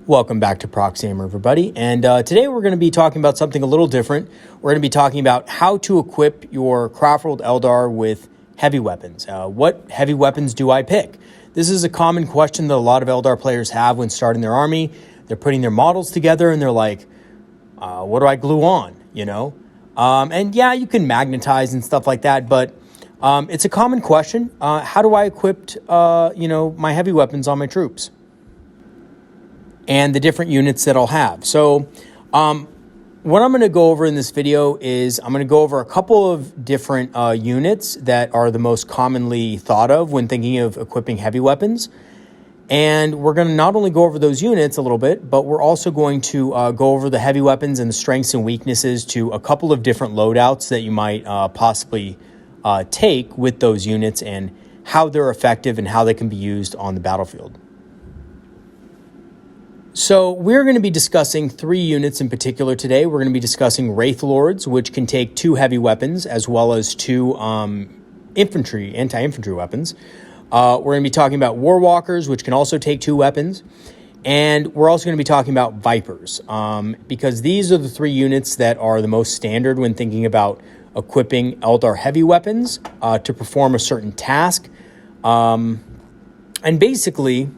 Welcome back to Proxamer, everybody. And today we're going to be talking about something a little different. We're going to be talking about how to equip your Craftworld Eldar with heavy weapons. What heavy weapons do I pick? This is a common question that a lot of Eldar players have when starting their army. They're putting their models together and they're like, what do I glue on? You know? And yeah, you can magnetize and stuff like that, but it's a common question. How do I equip, my heavy weapons on my troops? And the different units that I'll have. So what I'm going to go over in this video is I'm going to go over a couple of different units that are the most commonly thought of when thinking of equipping heavy weapons. And we're going to not only go over those units a little bit, but we're also going to go over the heavy weapons and the strengths and weaknesses to a couple of different loadouts that you might possibly take with those units and how they're effective and how they can be used on the battlefield. So we're going to be discussing three units in particular today. We're going to be discussing Wraith Lords, which can take two heavy weapons, as well as two anti-infantry weapons. We're going to be talking about War Walkers, which can also take two weapons. And we're also going to be talking about Vipers, because these are the three units that are the most standard when thinking about equipping Eldar heavy weapons to perform a certain task. And basically,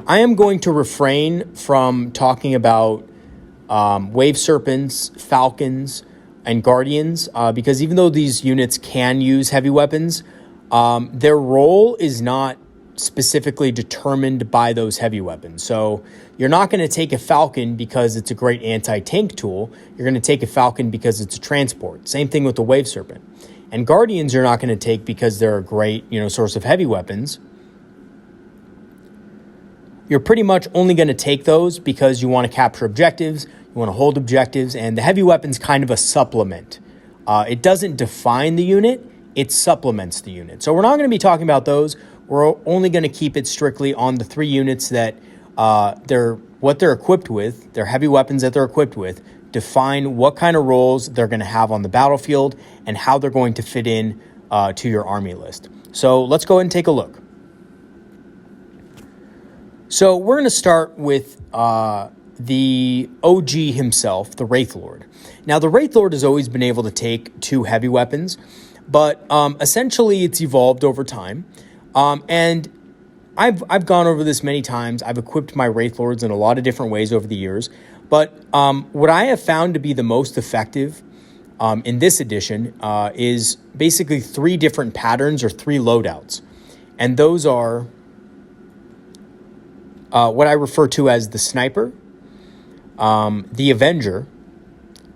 I am going to refrain from talking about Wave Serpents, Falcons, and Guardians, because even though these units can use heavy weapons, their role is not specifically determined by those heavy weapons. So you're not going to take a Falcon because it's a great anti-tank tool. You're going to take a Falcon because it's a transport. Same thing with the Wave Serpent. And Guardians you're not going to take because they're a great, source of heavy weapons. You're pretty much only going to take those because you want to capture objectives, you want to hold objectives, and the heavy weapon's kind of a supplement. It doesn't define the unit, it supplements the unit. So we're not going to be talking about those. We're only going to keep it strictly on the three units that what they're equipped with, their heavy weapons that they're equipped with, define what kind of roles they're going to have on the battlefield and how they're going to fit in to your army list. So let's go ahead and take a look. So we're going to start with the OG himself, the Wraith Lord. Now, the Wraith Lord has always been able to take two heavy weapons, but essentially it's evolved over time. And I've gone over this many times. I've equipped my Wraith Lords in a lot of different ways over the years. But what I have found to be the most effective in this edition is basically three different patterns or three loadouts. And those are what I refer to as the Sniper, the Avenger,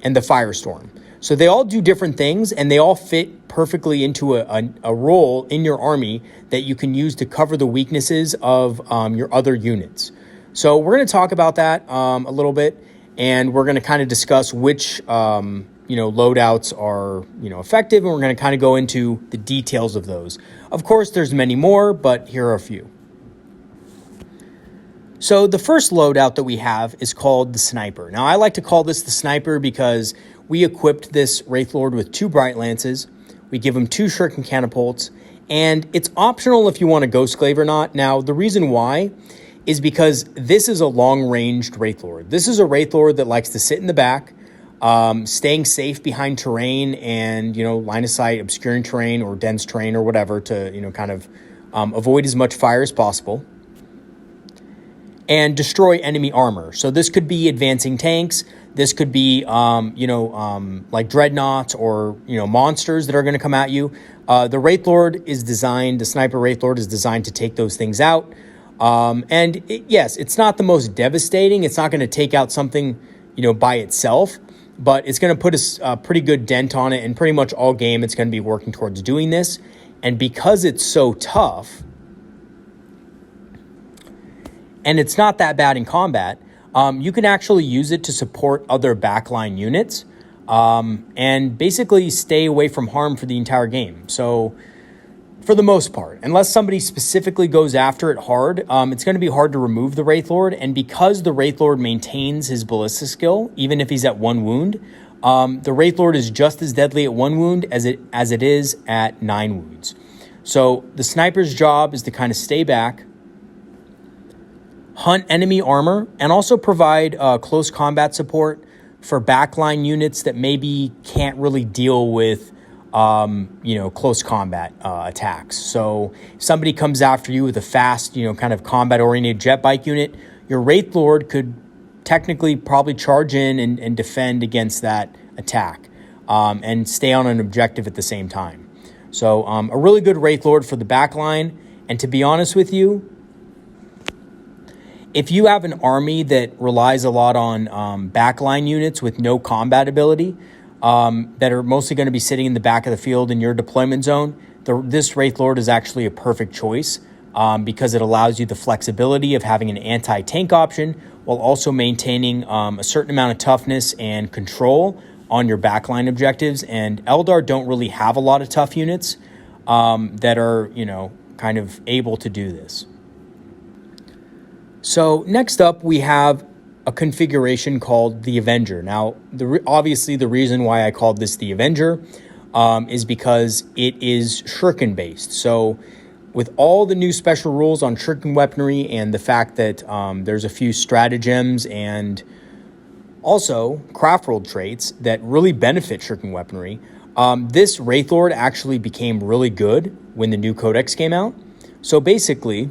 and the Firestorm. So they all do different things, and they all fit perfectly into a role in your army that you can use to cover the weaknesses of your other units. So we're going to talk about that a little bit, and we're going to kind of discuss which loadouts are effective, and we're going to kind of go into the details of those. Of course, there's many more, but here are a few. So the first loadout that we have is called the Sniper. Now, I like to call this the Sniper because we equipped this Wraith Lord with two Bright Lances. We give him two Shuriken Catapults, and it's optional if you want a Ghost Glaive or not. Now, the reason why is because this is a long-ranged Wraith Lord. This is a Wraith Lord that likes to sit in the back, staying safe behind terrain and, line of sight, obscuring terrain or dense terrain or whatever to, kind of avoid as much fire as possible. And destroy enemy armor. So this could be advancing tanks. This could be, like dreadnoughts or, monsters that are going to come at you. The Wraith Lord is designed, the Sniper Wraith Lord is designed to take those things out. Yes, it's not the most devastating. It's not going to take out something, by itself, but it's going to put a pretty good dent on it. And pretty much all game, it's going to be working towards doing this. And because it's so tough, and it's not that bad in combat, you can actually use it to support other backline units and basically stay away from harm for the entire game. So for the most part, unless somebody specifically goes after it hard, it's going to be hard to remove the Wraith Lord. And because the Wraith Lord maintains his ballistic skill, even if he's at one wound, the Wraith Lord is just as deadly at one wound as it is at 9 wounds. So the Sniper's job is to kind of stay back, hunt enemy armor, and also provide close combat support for backline units that maybe can't really deal with close combat attacks. So if somebody comes after you with a fast, kind of combat-oriented jet bike unit, your Wraith Lord could technically probably charge in and defend against that attack and stay on an objective at the same time. So a really good Wraith Lord for the backline. And to be honest with you, if you have an army that relies a lot on backline units with no combat ability, that are mostly going to be sitting in the back of the field in your deployment zone, this Wraith Lord is actually a perfect choice because it allows you the flexibility of having an anti-tank option while also maintaining a certain amount of toughness and control on your backline objectives. And Eldar don't really have a lot of tough units that are, kind of able to do this. So next up, we have a configuration called the Avenger. Now, obviously the reason why I called this the Avenger is because it is shuriken based. So with all the new special rules on shuriken weaponry and the fact that there's a few stratagems and also Craftworld traits that really benefit shuriken weaponry, this Wraith Lord actually became really good when the new codex came out. So basically,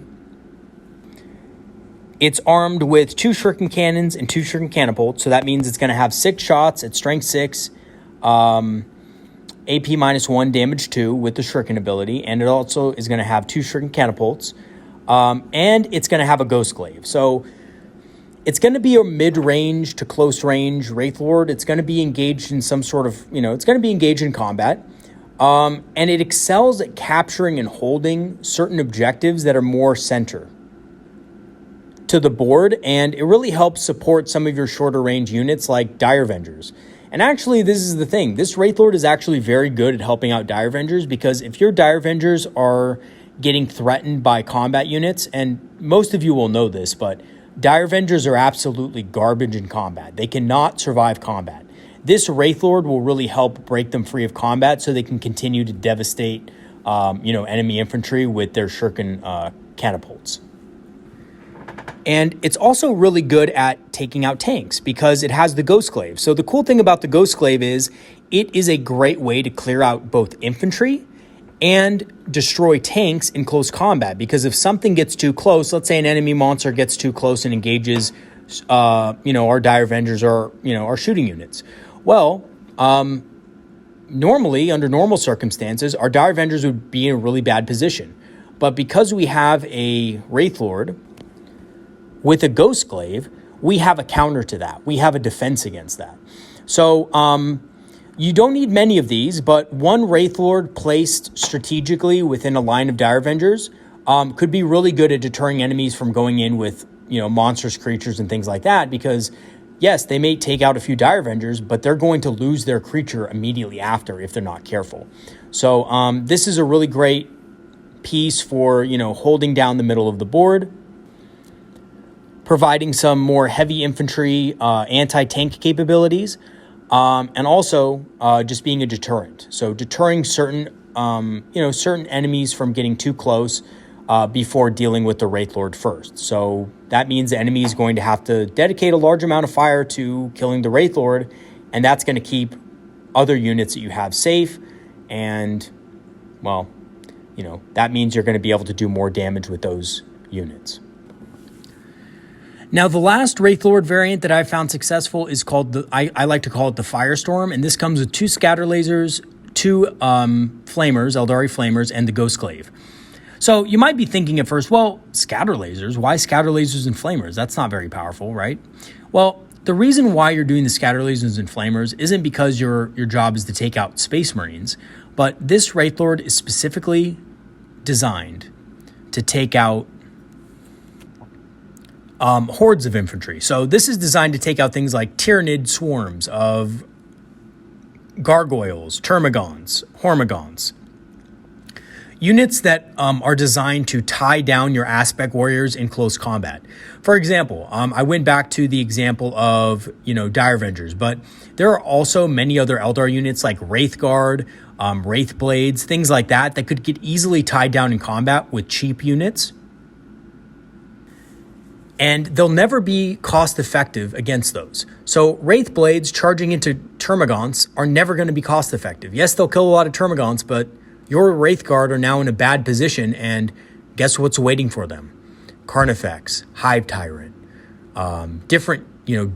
it's armed with 2 shuriken cannons and 2 shuriken catapults. So that means it's going to have 6 shots at strength 6, AP -1, damage 2 with the shuriken ability. And it also is going to have 2 shuriken catapults. And it's going to have a ghost glaive. So it's going to be a mid-range to close range Wraith Lord. It's going to be engaged in some sort of, it's going to be engaged in combat. And it excels at capturing and holding certain objectives that are more center to the board, and it really helps support some of your shorter range units like Dire Vengers. And actually, this is the thing. This Wraith Lord is actually very good at helping out Dire Vengers, because if your Dire Vengers are getting threatened by combat units, and most of you will know this, but Dire Vengers are absolutely garbage in combat. They cannot survive combat. This Wraith Lord will really help break them free of combat so they can continue to devastate enemy infantry with their shuriken catapults. And it's also really good at taking out tanks because it has the Ghost Glaive. So the cool thing about the Ghost Glaive is it is a great way to clear out both infantry and destroy tanks in close combat. Because if something gets too close, let's say an enemy monster gets too close and engages, our Dire Vengers or, our shooting units. Well, normally, under normal circumstances, our Dire Vengers would be in a really bad position. But because we have a Wraith Lord with a Ghost Glaive, we have a counter to that. We have a defense against that. So you don't need many of these, but one Wraith Lord placed strategically within a line of Dire Vengers could be really good at deterring enemies from going in with, monstrous creatures and things like that, because yes, they may take out a few Dire Vengers, but they're going to lose their creature immediately after if they're not careful. So this is a really great piece for, holding down the middle of the board, providing some more heavy infantry anti-tank capabilities, and also just being a deterrent. So deterring certain enemies from getting too close before dealing with the Wraith Lord first. So that means the enemy is going to have to dedicate a large amount of fire to killing the Wraith Lord, and that's going to keep other units that you have safe, and, well, that means you're going to be able to do more damage with those units. Now, the last Wraith Lord variant that I've found successful is called I like to call it the Firestorm, and this comes with 2 scatter lasers, 2 flamers, Aeldari flamers, and the Ghost Glaive. So you might be thinking at first, well, scatter lasers? Why scatter lasers and flamers? That's not very powerful, right? Well, the reason why you're doing the scatter lasers and flamers isn't because your job is to take out Space Marines, but this Wraith Lord is specifically designed to take out hordes of infantry. So this is designed to take out things like Tyrannid swarms of gargoyles, termagants, hormigons. Units that are designed to tie down your aspect warriors in close combat. For example, I went back to the example of, Dire Vengers, but there are also many other Eldar units like Wraith Guard, Wraith Blades, things like that could get easily tied down in combat with cheap units. and they'll never be cost effective against those. So Wraith Blades charging into Termagants are never going to be cost effective. Yes, they'll kill a lot of Termagants, but your Wraith Guard are now in a bad position, and guess what's waiting for them? Carnifex, Hive Tyrant, different,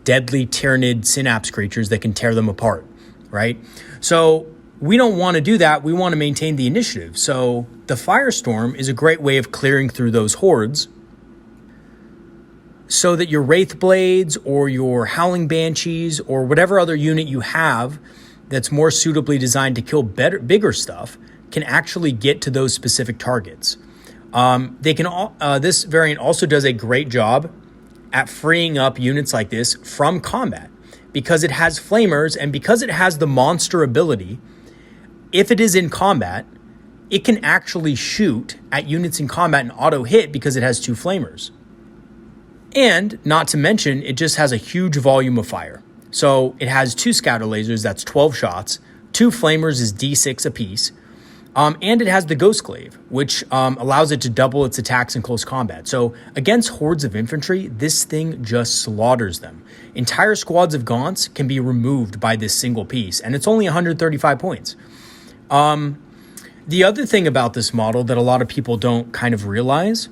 deadly Tyrannid Synapse creatures that can tear them apart, right? So we don't want to do that. We want to maintain the initiative. So the Firestorm is a great way of clearing through those hordes so that your Wraith Blades or your Howling Banshees or whatever other unit you have that's more suitably designed to kill bigger stuff can actually get to those specific targets. This variant also does a great job at freeing up units like this from combat because it has Flamers, and because it has the monster ability, if it is in combat, it can actually shoot at units in combat and auto hit because it has 2 Flamers. And not to mention, it just has a huge volume of fire. So it has 2 scatter lasers, that's 12 shots, 2 Flamers is D6 apiece, and it has the Ghost Glaive, which allows it to double its attacks in close combat. So against hordes of infantry, this thing just slaughters them. Entire squads of Gaunts can be removed by this single piece, and it's only 135 points. The other thing about this model that a lot of people don't kind of realize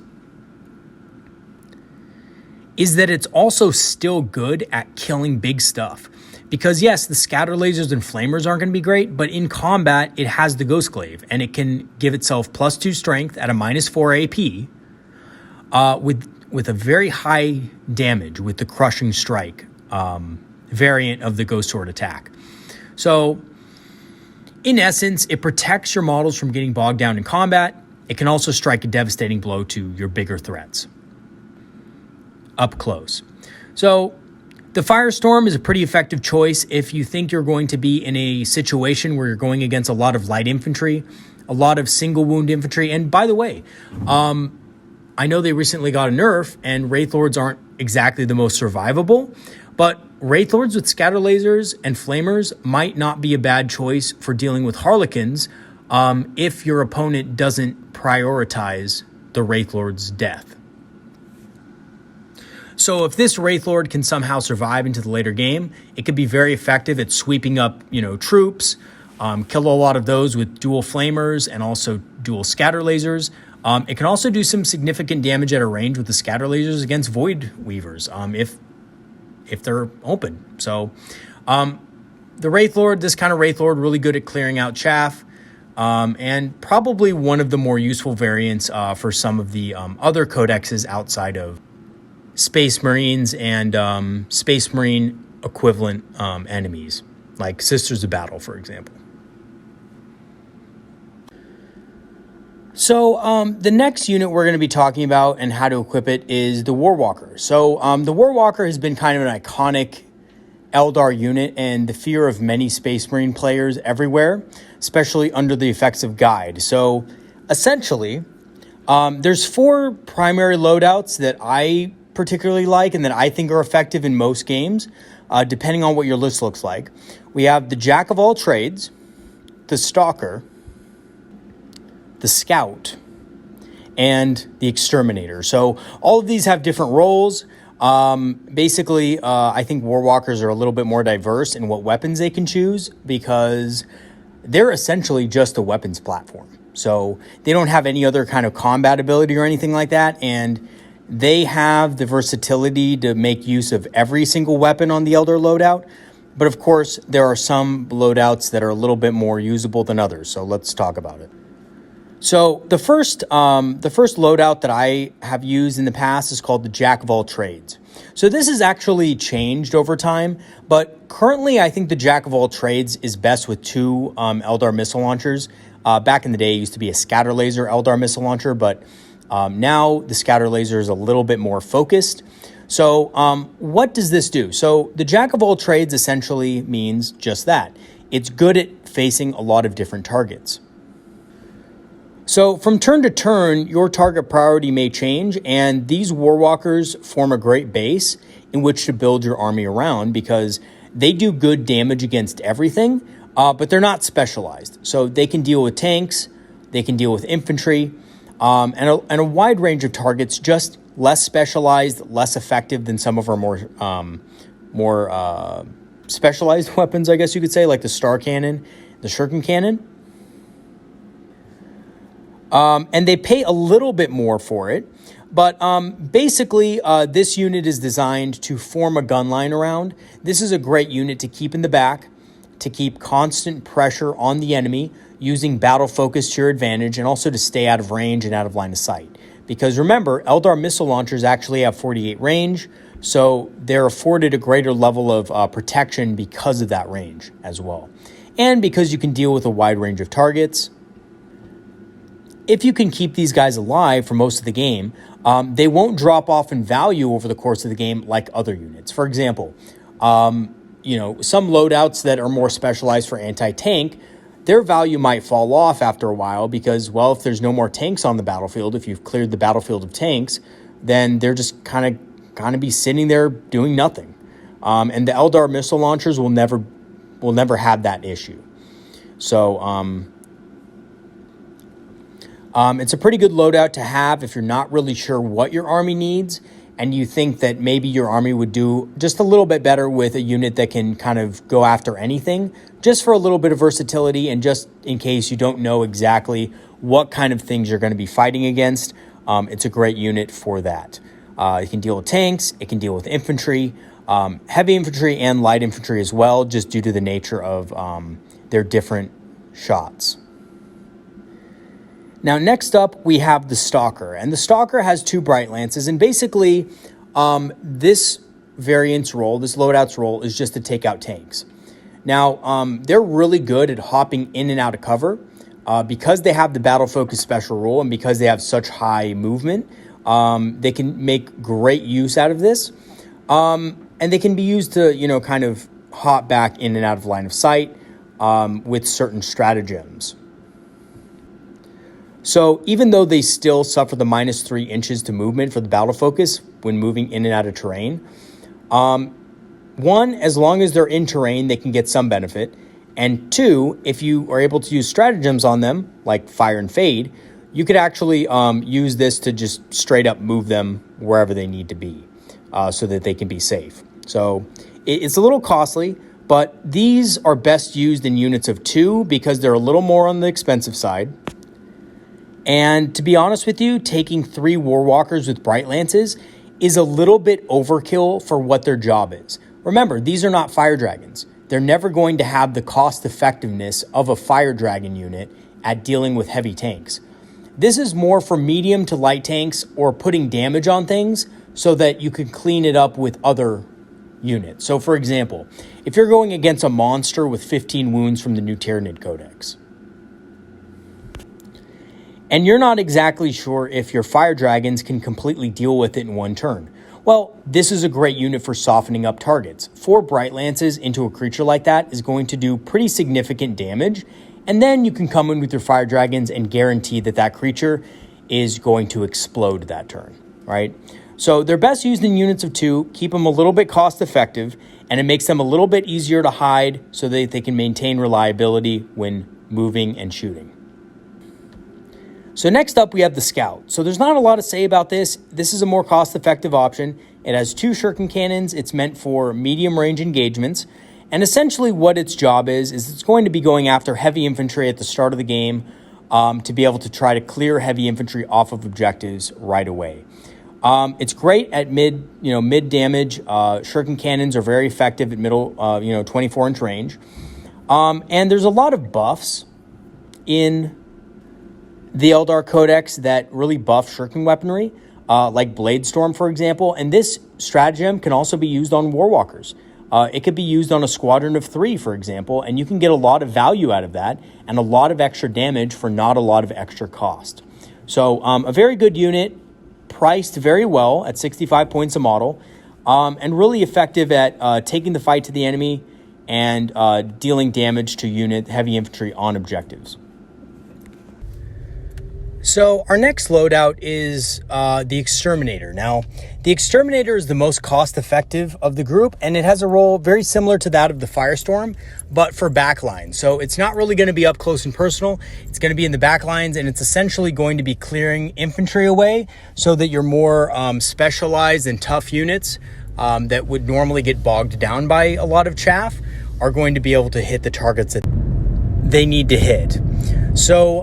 is that it's also still good at killing big stuff. Because yes, the scatter lasers and flamers aren't going to be great, but in combat, it has the Ghost Glaive, and it can give itself +2 strength at a -4 AP with a very high damage with the Crushing Strike variant of the Ghost Sword attack. So in essence, it protects your models from getting bogged down in combat. It can also strike a devastating blow to your bigger threats up close. So the Firestorm is a pretty effective choice if you think you're going to be in a situation where you're going against a lot of light infantry, a lot of single wound infantry. And by the way, I know they recently got a nerf, and Wraith Lords aren't exactly the most survivable, but Wraith Lords with scatter lasers and flamers might not be a bad choice for dealing with Harlequins if your opponent doesn't prioritize the Wraith Lord's death. So if this Wraith Lord can somehow survive into the later game, it could be very effective at sweeping up, troops, kill a lot of those with dual flamers and also dual scatter lasers. It can also do some significant damage at a range with the scatter lasers against Void Weavers if they're open. So the Wraith Lord, this kind of Wraith Lord, really good at clearing out chaff, and probably one of the more useful variants for some of the other codexes outside of Space Marines and Space Marine equivalent enemies, like Sisters of Battle, for example. So the next unit we're going to be talking about and how to equip it is the Warwalker. So the Warwalker has been kind of an iconic Eldar unit and the fear of many Space Marine players everywhere, especially under the effects of Guide. So essentially, there's 4 primary loadouts that I particularly like and that I think are effective in most games, depending on what your list looks like. We have the Jack of all trades, the Stalker, the Scout, and the Exterminator. So all of these have different roles. Basically, I think Warwalkers are a little bit more diverse in what weapons they can choose because they're essentially just a weapons platform. So they don't have any other kind of combat ability or anything like that, and they have the versatility to make use of every single weapon on the Eldar loadout. But of course, there are some loadouts that are a little bit more usable than others. So let's talk about it. So the first loadout that I have used in the past is called the Jack of all trades. So this has actually changed over time, but currently I think the Jack of all trades is best with 2 Eldar missile launchers. Back in the day, it used to be a scatter laser Eldar missile launcher, but now the scatter laser is a little bit more focused. So what does this do? So the Jack of all trades essentially means just that. It's good at facing a lot of different targets. So from turn to turn, your target priority may change, and these Warwalkers form a great base in which to build your army around because they do good damage against everything, but they're not specialized. So they can deal with tanks, they can deal with infantry, and a wide range of targets just less specialized, less effective than some of our more specialized weapons, I guess you could say, like the Star Cannon, the Shuriken Cannon. And they pay a little bit more for it. But basically, this unit is designed to form a gun line around. This is a great unit to keep in the back, to keep constant pressure on the enemy, using battle focus to your advantage, and also to stay out of range and out of line of sight. Because remember, Eldar missile launchers actually have 48 range, so they're afforded a greater level of protection because of that range as well. And because you can deal with a wide range of targets. If you can keep these guys alive for most of the game, they won't drop off in value over the course of the game like other units. For example, some loadouts that are more specialized for anti-tank, their value might fall off after a while because, well, if there's no more tanks on the battlefield, if you've cleared the battlefield of tanks, then they're just kind of be sitting there doing nothing. And the Eldar missile launchers will never have that issue. So it's a pretty good loadout to have if you're not really sure what your army needs and you think that maybe your army would do just a little bit better with a unit that can kind of go after anything, just for a little bit of versatility and just in case you don't know exactly what kind of things you're going to be fighting against. It's a great unit for that. It can deal with tanks, it can deal with infantry, heavy infantry and light infantry as well, just due to the nature of their different shots. Now, next up, we have the Stalker. And the Stalker has 2 Bright Lances. And basically, this variant's role, this loadout's role, is just to take out tanks. Now, they're really good at hopping in and out of cover. Because they have the Battle Focus special rule and because they have such high movement, they can make great use out of this. And they can be used to, kind of hop back in and out of line of sight with certain stratagems. So even though they still suffer the -3 inches to movement for the battle focus when moving in and out of terrain, one, as long as they're in terrain, they can get some benefit. And 2, if you are able to use stratagems on them, like fire and fade, you could actually use this to just straight up move them wherever they need to be so that they can be safe. So it's a little costly, but these are best used in units of 2 because they're a little more on the expensive side. And to be honest with you, taking 3 Warwalkers with Bright Lances is a little bit overkill for what their job is. Remember, these are not Fire Dragons. They're never going to have the cost effectiveness of a Fire Dragon unit at dealing with heavy tanks. This is more for medium to light tanks or putting damage on things so that you can clean it up with other units. So for example, if you're going against a monster with 15 wounds from the new Tyranid Codex, and you're not exactly sure if your Fire Dragons can completely deal with it in one turn, well, this is a great unit for softening up targets. 4 Bright Lances into a creature like that is going to do pretty significant damage, and then you can come in with your Fire Dragons and guarantee that that creature is going to explode that turn, right? So they're best used in units of 2, keep them a little bit cost effective, and it makes them a little bit easier to hide so that they can maintain reliability when moving and shooting. So next up, we have the Scout. So there's not a lot to say about this. This is a more cost-effective option. It has 2 Shuriken Cannons. It's meant for medium-range engagements. And essentially what its job is it's going to be going after heavy infantry at the start of the game to be able to try to clear heavy infantry off of objectives right away. It's great at mid damage. Shuriken Cannons are very effective at middle, 24-inch range. And there's a lot of buffs in the Eldar Codex that really buff Shuriken weaponry, like Blade Storm, for example. And this stratagem can also be used on Warwalkers. It could be used on a squadron of 3, for example, and you can get a lot of value out of that and a lot of extra damage for not a lot of extra cost. So a very good unit, priced very well at 65 points a model, and really effective at taking the fight to the enemy and dealing damage to heavy infantry on objectives. So our next loadout is the Exterminator. Now, the Exterminator is the most cost-effective of the group, and it has a role very similar to that of the Firestorm, but for backlines. So it's not really going to be up close and personal. It's going to be in the backlines, and it's essentially going to be clearing infantry away so that your more specialized and tough units that would normally get bogged down by a lot of chaff are going to be able to hit the targets that they need to hit. So,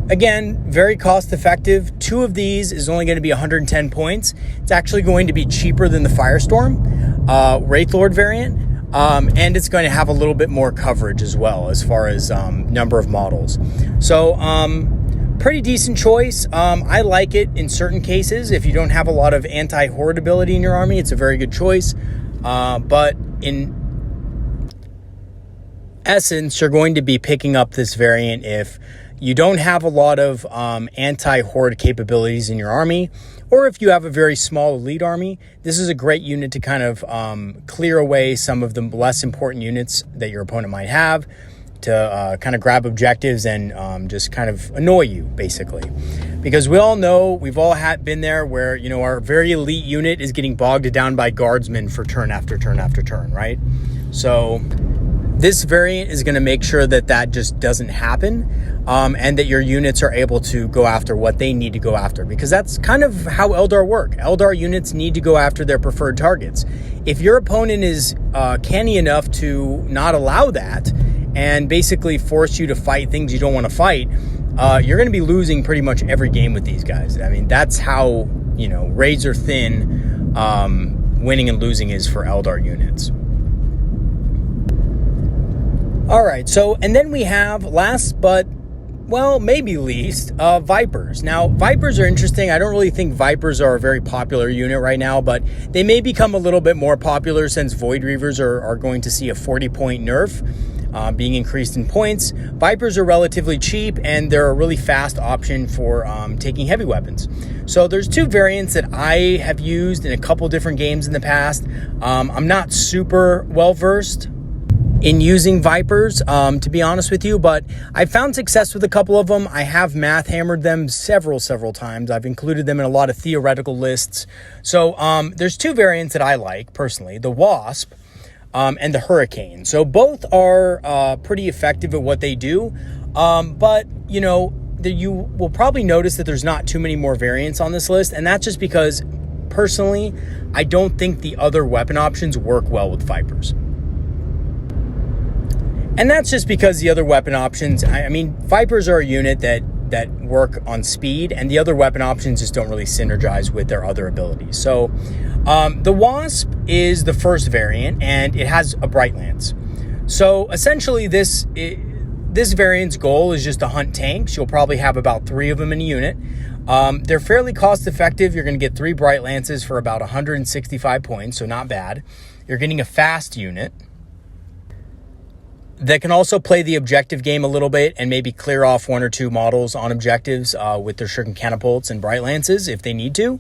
again, very cost effective. 2 of these is only going to be 110 points. It's actually going to be cheaper than the Firestorm Wraithlord variant. And it's going to have a little bit more coverage as well as far as number of models. So pretty decent choice. I like it in certain cases. If you don't have a lot of anti-horde ability in your army, it's a very good choice. But in essence, you're going to be picking up this variant if you don't have a lot of anti-horde capabilities in your army, or if you have a very small elite army. This is a great unit to kind of clear away some of the less important units that your opponent might have, to kind of grab objectives and just kind of annoy you, basically. Because we all know, we've all been there where, you know, our very elite unit is getting bogged down by guardsmen for turn after turn after turn, right? So this variant is going to make sure that that just doesn't happen, and that your units are able to go after what they need to go after, because that's kind of how Eldar work. Eldar units need to go after their preferred targets. If your opponent is canny enough to not allow that and basically force you to fight things you don't want to fight, you're going to be losing pretty much every game with these guys. I mean, that's how, you know, razor thin winning and losing is for Eldar units. All right, so, and then we have, last but, well, maybe least, Vipers. Now, Vipers are interesting. I don't really think Vipers are a very popular unit right now, but they may become a little bit more popular since Void Reavers are going to see a 40-point nerf, being increased in points. Vipers are relatively cheap, and they're a really fast option for taking heavy weapons. So there's 2 variants that I have used in a couple different games in the past. I'm not super well-versed in using Vipers, to be honest with you, but I found success with a couple of them. I have math hammered them several times. I've included them in a lot of theoretical lists. So there's 2 variants that I like personally, the Wasp and the Hurricane. So both are pretty effective at what they do, but you know, you will probably notice that there's not too many more variants on this list, and that's just because personally I don't think the other weapon options work well with Vipers. And that's just because the other weapon options, I mean, Vipers are a unit that work on speed, and the other weapon options just don't really synergize with their other abilities. So the Wasp is the first variant, and it has a Bright Lance. So essentially this variant's goal is just to hunt tanks. You'll probably have about 3 of them in a unit. They're fairly cost effective. You're going to get 3 Bright Lances for about 165 points, so not bad. You're getting a fast unit that can also play the objective game a little bit and maybe clear off 1 or 2 models on objectives with their shuriken catapults and Bright Lances if they need to.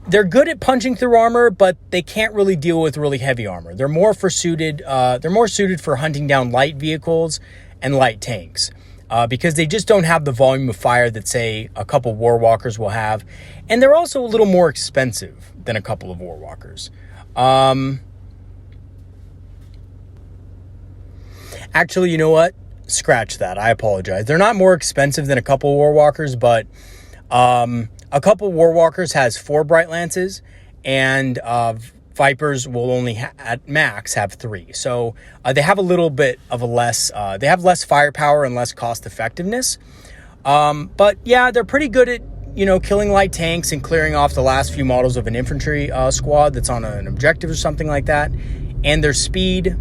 They're good at punching through armor, but they can't really deal with really heavy armor. They're more suited for hunting down light vehicles and light tanks, because they just don't have the volume of fire that, say, a couple Warwalkers will have. And they're also a little more expensive than a couple of Warwalkers. Actually, you know what? Scratch that. I apologize. They're not more expensive than a couple Warwalkers, but a couple Warwalkers has 4 Bright Lances, and Vipers will only at max have 3. So they have a little bit of a less, they have less firepower and less cost effectiveness. But yeah, they're pretty good at, you know, killing light tanks and clearing off the last few models of an infantry squad that's on an objective or something like that. And their speed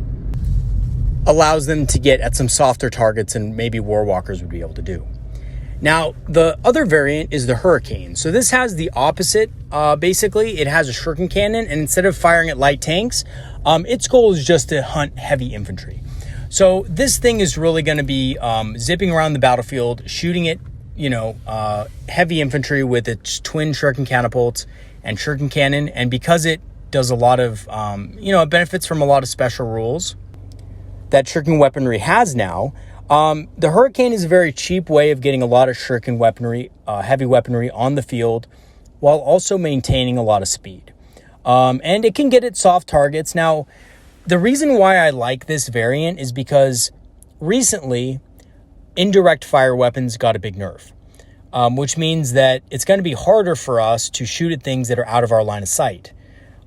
allows them to get at some softer targets and maybe Warwalkers would be able to do. Now, the other variant is the Hurricane. So this has the opposite, basically. It has a shuriken cannon, and instead of firing at light tanks, its goal is just to hunt heavy infantry. So this thing is really going to be zipping around the battlefield, shooting at, you know, heavy infantry with its twin shuriken catapults and shuriken cannon. And because it does a lot of, you know, it benefits from a lot of special rules that shuriken weaponry has now, The Hurricane is a very cheap way of getting a lot of shuriken weaponry, heavy weaponry on the field, while also maintaining a lot of speed. And it can get at soft targets. Now, the reason why I like this variant is because recently, indirect fire weapons got a big nerf, which means that it's going to be harder for us to shoot at things that are out of our line of sight.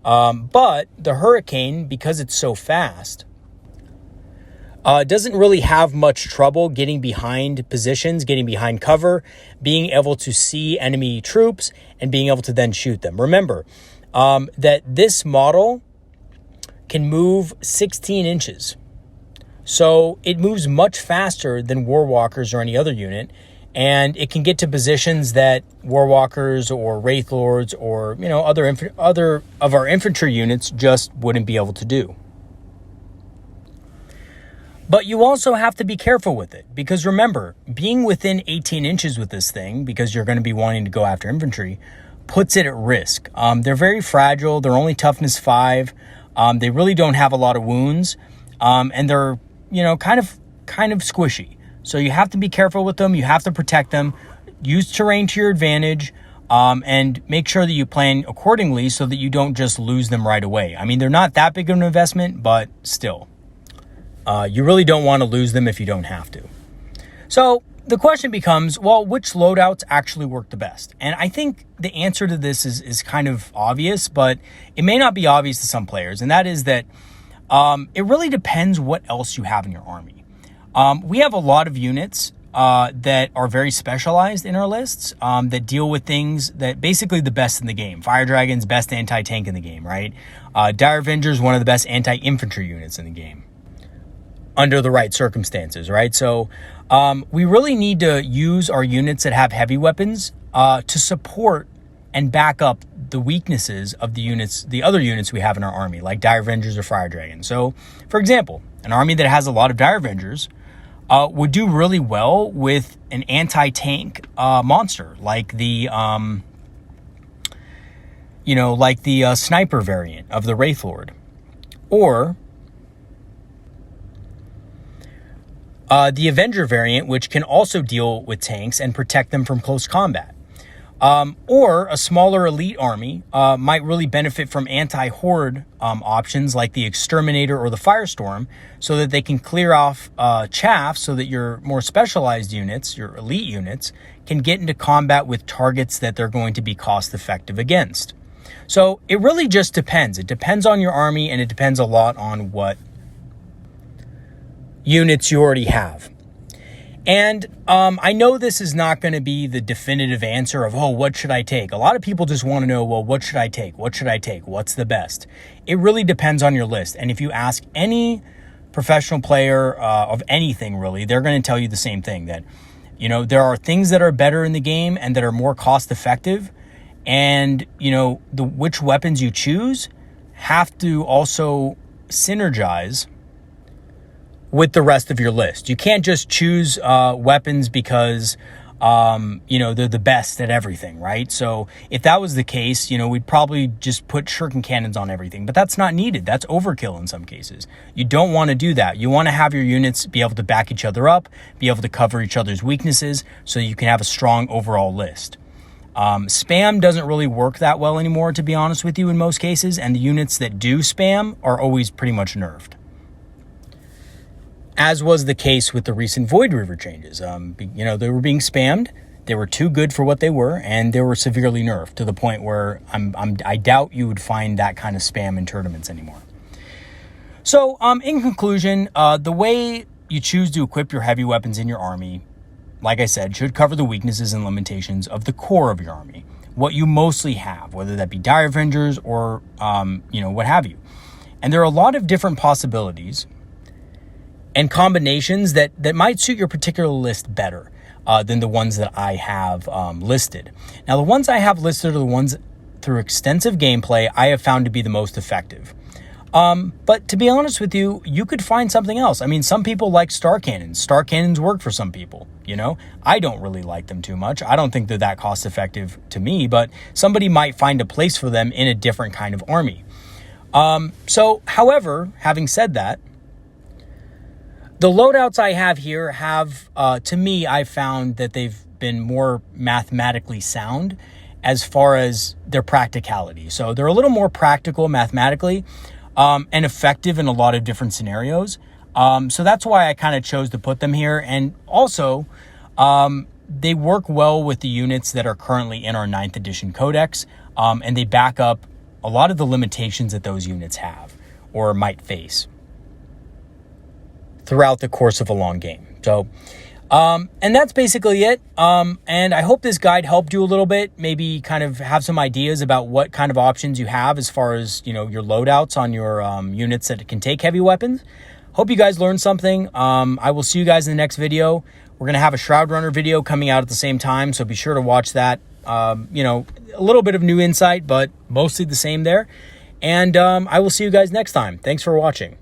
But the Hurricane, because it's so fast, doesn't really have much trouble getting behind positions, getting behind cover, being able to see enemy troops, and being able to then shoot them. Remember that this model can move 16 inches. So it moves much faster than Warwalkers or any other unit, and it can get to positions that Warwalkers or Wraith Lords or other of our infantry units just wouldn't be able to do. But you also have to be careful with it, because remember, being within 18 inches with this thing, because you're going to be wanting to go after infantry, puts it at risk. They're very fragile. They're only toughness 5. They really don't have a lot of wounds, and they're kind of squishy. So you have to be careful with them. You have to protect them. Use terrain to your advantage, and make sure that you plan accordingly so that you don't just lose them right away. I mean, they're not that big of an investment, but still. You really don't want to lose them if you don't have to. So the question becomes, well, which loadouts actually work the best? And I think the answer to this is kind of obvious, but it may not be obvious to some players. And that is that it really depends what else you have in your army. We have a lot of units that are very specialized in our lists, that deal with things that basically the best in the game. Fire Dragon's best anti-tank in the game, right? Dire Avenger's one of the best anti-infantry units in the game, under the right circumstances, right? So we really need to use our units that have heavy weapons to support and back up the weaknesses of the other units we have in our army, like Dire Avengers or Fire Dragon. So, for example, an army that has a lot of Dire Avengers would do really well with an anti-tank monster, like the sniper variant of the Wraith Lord, or the Avenger variant, which can also deal with tanks and protect them from close combat. Or a smaller elite army might really benefit from anti-horde options like the Exterminator or the Firestorm, so that they can clear off chaff so that your more specialized units, your elite units, can get into combat with targets that they're going to be cost effective against. So it really just depends. It depends on your army, and it depends a lot on what units you already have. And I know this is not going to be the definitive answer of, what should I take? A lot of people just want to know, well, what should I take? What should I take? What's the best? It really depends on your list. And if you ask any professional player of anything, really, they're going to tell you the same thing, that, there are things that are better in the game and that are more cost effective. And, which weapons you choose have to also synergize with the rest of your list. You can't just choose weapons because, they're the best at everything, right? So if that was the case, we'd probably just put shuriken cannons on everything, but that's not needed. That's overkill in some cases. You don't want to do that. You want to have your units be able to back each other up, be able to cover each other's weaknesses, so you can have a strong overall list. Spam doesn't really work that well anymore, to be honest with you, in most cases, and the units that do spam are always pretty much nerfed, as was the case with the recent Void Reaver changes. They were being spammed. They were too good for what they were, and they were severely nerfed to the point where I doubt you would find that kind of spam in tournaments anymore. So, in conclusion, the way you choose to equip your heavy weapons in your army, like I said, should cover the weaknesses and limitations of the core of your army, what you mostly have, whether that be Dire Avengers or, what have you. And there are a lot of different possibilities and combinations that might suit your particular list better than the ones that I have listed. Now, the ones I have listed are the ones through extensive gameplay I have found to be the most effective. But to be honest with you, you could find something else. I mean, some people like star cannons. Star cannons work for some people, I don't really like them too much. I don't think they're that cost effective to me, but somebody might find a place for them in a different kind of army. However, having said that, The loadouts I have here have, to me, I found that they've been more mathematically sound as far as their practicality. So they're a little more practical mathematically and effective in a lot of different scenarios. So that's why I kind of chose to put them here. And also, they work well with the units that are currently in our 9th edition codex, and they back up a lot of the limitations that those units have or might face throughout the course of a long game. So, and that's basically it. And I hope this guide helped you a little bit, maybe kind of have some ideas about what kind of options you have as far as, you know, your loadouts on your units that can take heavy weapons. Hope you guys learned something. I will see you guys in the next video. We're going to have a Shroud Runner video coming out at the same time, so be sure to watch that. You know, a little bit of new insight, but mostly the same there. And I will see you guys next time. Thanks for watching.